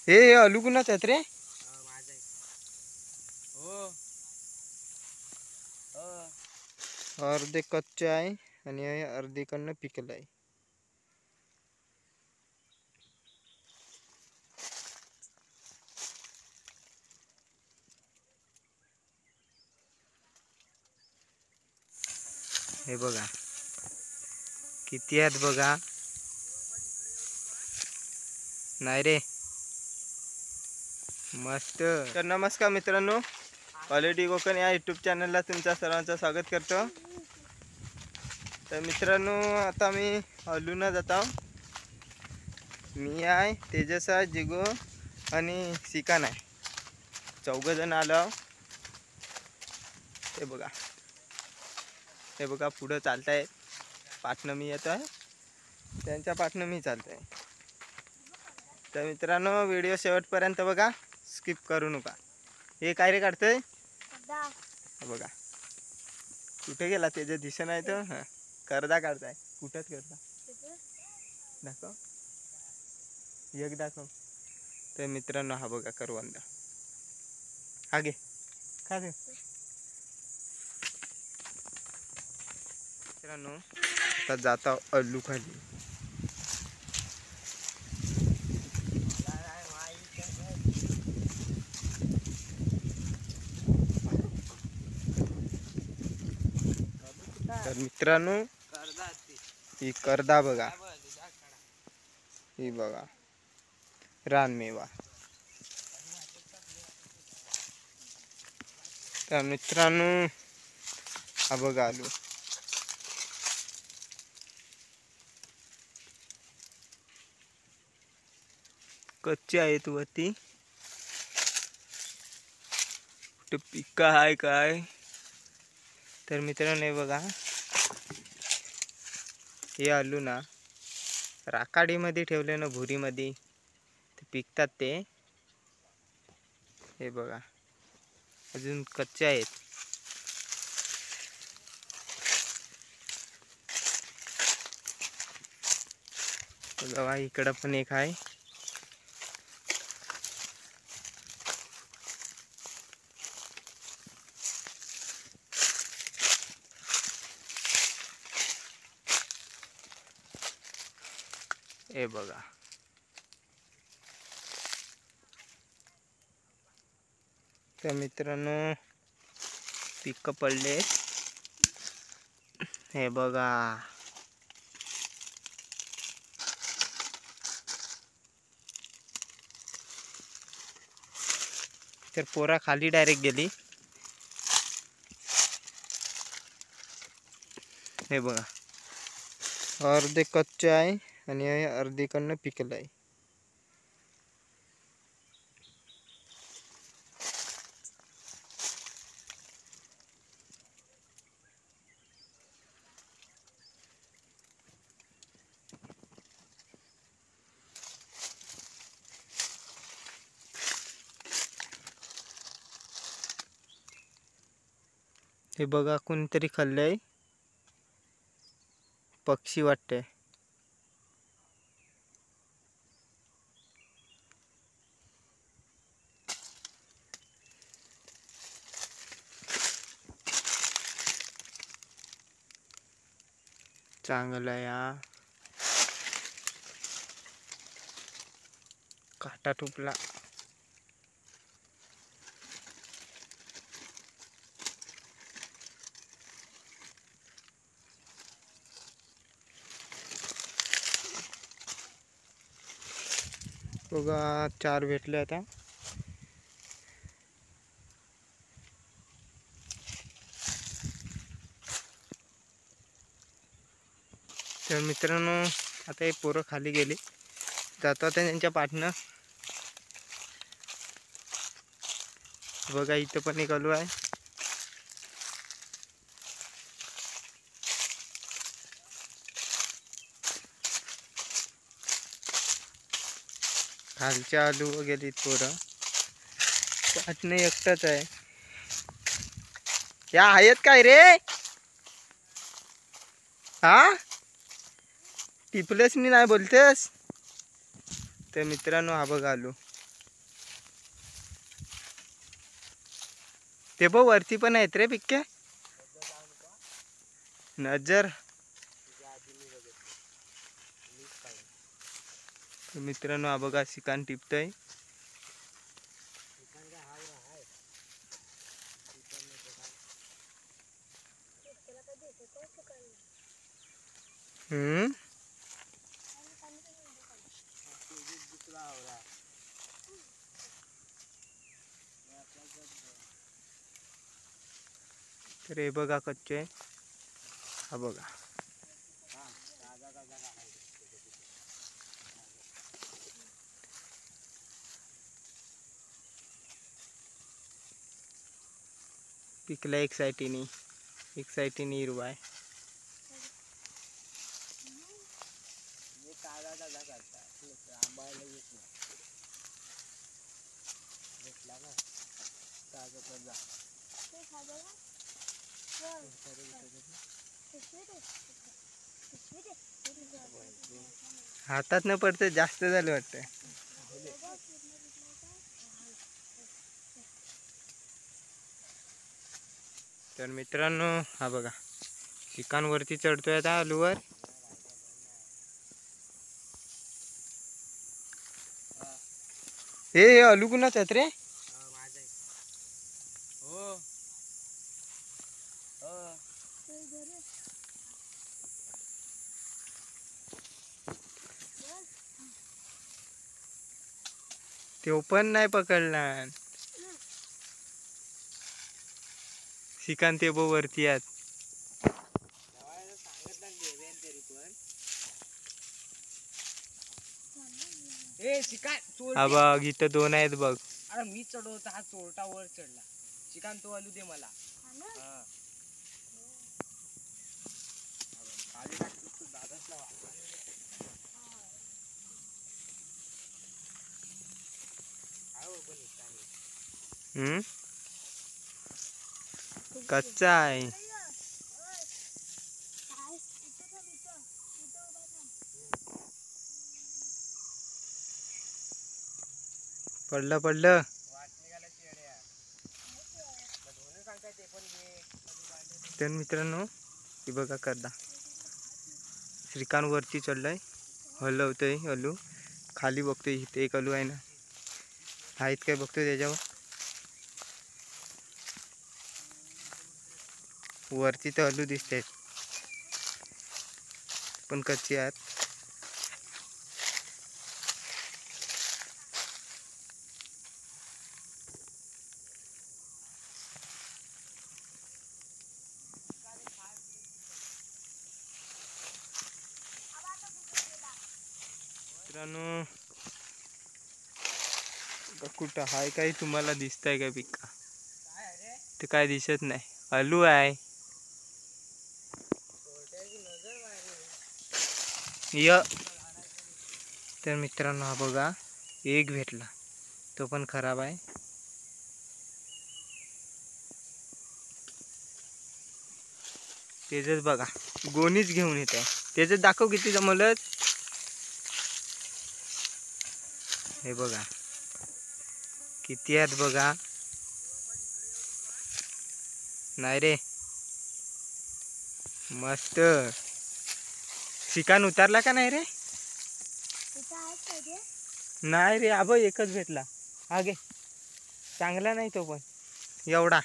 हे आलू कुणाच आहेत रे? अर्धे कच्चे आहे आणि अर्धे कडनं पिकलं आहे. हे बघा किती आहेत बघा. नाही रे मस्त. तर नमस्कार मित्रांनो, क्वालिटी कोकण या यूट्यूब चॅनलला तुमच्या सर्वांचं स्वागत करतो. तर मित्रांनो आता मी आलूना जातो. मी आहे, तेजस आहे, जिगो आणि सिकान आहे. चौघजण आलो. हे बघा हे बघा पुढं चालताय. पाठनं मी येतो आहे, त्यांच्या पाठनं मी चालतो आहे. तर मित्रांनो व्हिडिओ शेवटपर्यंत बघा, स्किप करू नका. हे काय रे काढतंय बघा. कुठे गेला त्याच्या दिसे नाही तर. हां करदा काढताय. कुठंच करदा दाखव, एक दाखव. तर मित्रांनो हा बघा करवंद. हा घे खा दे. मित्रांनो आता जाता आलू खाली. तर मित्रांनो ही करदा बघा, ही बघा रानमेवा. तर मित्रांनो हा बघा आलू. कच्चे आहेत वरती. कुठे पिका आहे काय. तर मित्रांनो हे बघा, हे आलू ना राखाडीमध्ये ठेवले ना, भुरीमध्ये ते पिकतात ते. हे बघा अजून कच्चे आहेत. बघा इकडं पण एक आहे. हे बघा तर मित्रांनो पिक पडले. हे बघा तर पोरा खाली डायरेक्ट गेली. हे बघा अर्धे कच्चे आहे आणि अर्धे कडनं पिकलं आहे. हे बघा कोणतरी खाल्लंय, पक्षी वाटते. चांगला या काटा टुपला. बघा 4 भेटले आता. तर मित्रांनो आता हे पोरं खाली गेली, जातात त्यांच्या पाठनं. बघा इथं पण एक आलू आहे. खालच्या आलू गेलीत पोरं, पाठनं एकटाच आहे. या आहेत काय रे. हा टिपलेस नाही बोलतेस. तर मित्रांनो हा बघा आलू. ते बघ वरती पण आहेत रे पिक्के. नजर मित्रांनो हा बघा शिकान टिपतय. तर हे बघा कच्चे. हा बघा पिकला एक साईडनी हिरवा आहे. हातात न पडते जास्त झालं वाटतं. तर मित्रांनो हा बघा चिकांवरती चढतोय आता आलूवर. हे आलू कुणाच आहेत रे? तो पण नाही पकडला. शिकान ते बो वरती आहेत. हा बघ इथं 2 आहेत बघ. अरे मी चढवता हा चोरटा वर चढला. चिकन तो आलू दे मला. कच्चा आहे. पडलं. तर मित्रांनो ही बघा करदा श्रीकांत वरती चढलाय. हलवतोय अलू. खाली बघतोय इथे एक अलू आहे ना. आहेत काय बघतोय त्याच्यावर. वरती तर अलू दिसत पण कच्ची आहेत. मित्रांनो कुठं हाय काही तुम्हाला दिसतंय का पिक्का? ते काय दिसत नाही. आलू आहे. तर मित्रांनो हा बघा एक भेटला. तो पण खराब आहे. तेजच बघा गोणीच घेऊन येत आहे. तेजच दाखव किती जमलंच. हे बघा किती आहेत बघा. नाही रे मस्त. शिकान उतारला का नाही रे? नाही रे आबा एकच भेटला. हा घे. चांगला नाही तो पण एवढा.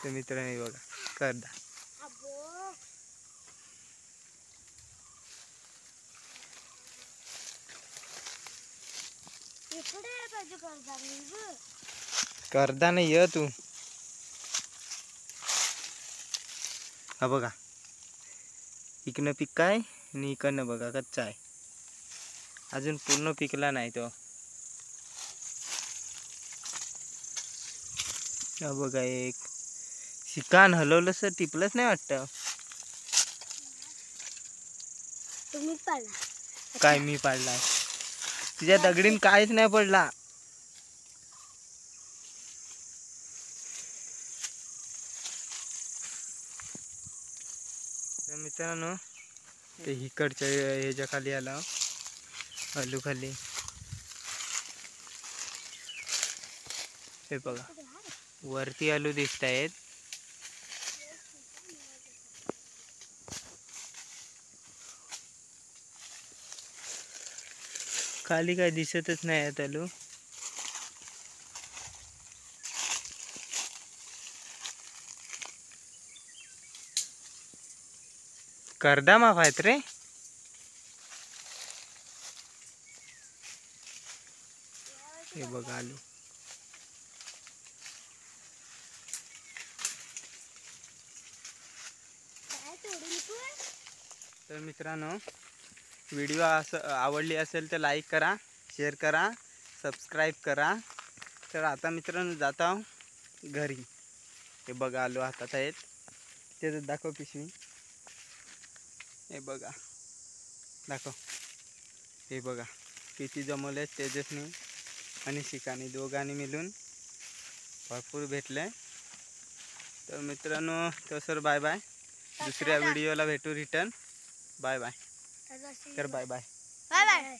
तर मित्रांनो बघा करदा. करदा नाही ये तू. हा बघा इकडनं पिक्का आहे आणि इकडनं बघा कच्चा आहे. अजून पूर्ण पिकला नाही तो. हा बघा एक शिकान हलवलं सर टिपलंच नाही वाटतं. काय मी पाडलाय तुझ्या दगडीन काहीच नाही पडला. तर मित्रांनो ते इकडच्या ह्याच्या खाली आला आलू खाली. हे बघा वरती आलू दिसत आहेत. खाली काय दिसतच नाही आहेत आलू. कर्दा माफ आहेत रे. हे बघा आलू. तर मित्रांनो व्हिडिओ आवडली असेल तर लाईक करा, शेअर करा, सबस्क्राईब करा. तर आता मित्रांनो जात आहो घरी. हे बघा आलू हातात आहेत. ते दाखव पिशवी. हे बघा दाखव. हे बघा किती जमवले तेजसनी आणि शिकानी दोघांनी मिळून भरपूर भेटले. तर मित्रांनो तर बाय बाय. दुसऱ्या व्हिडिओला भेटू रिटर्न. Bye bye. तर बाय बाय. Bye bye.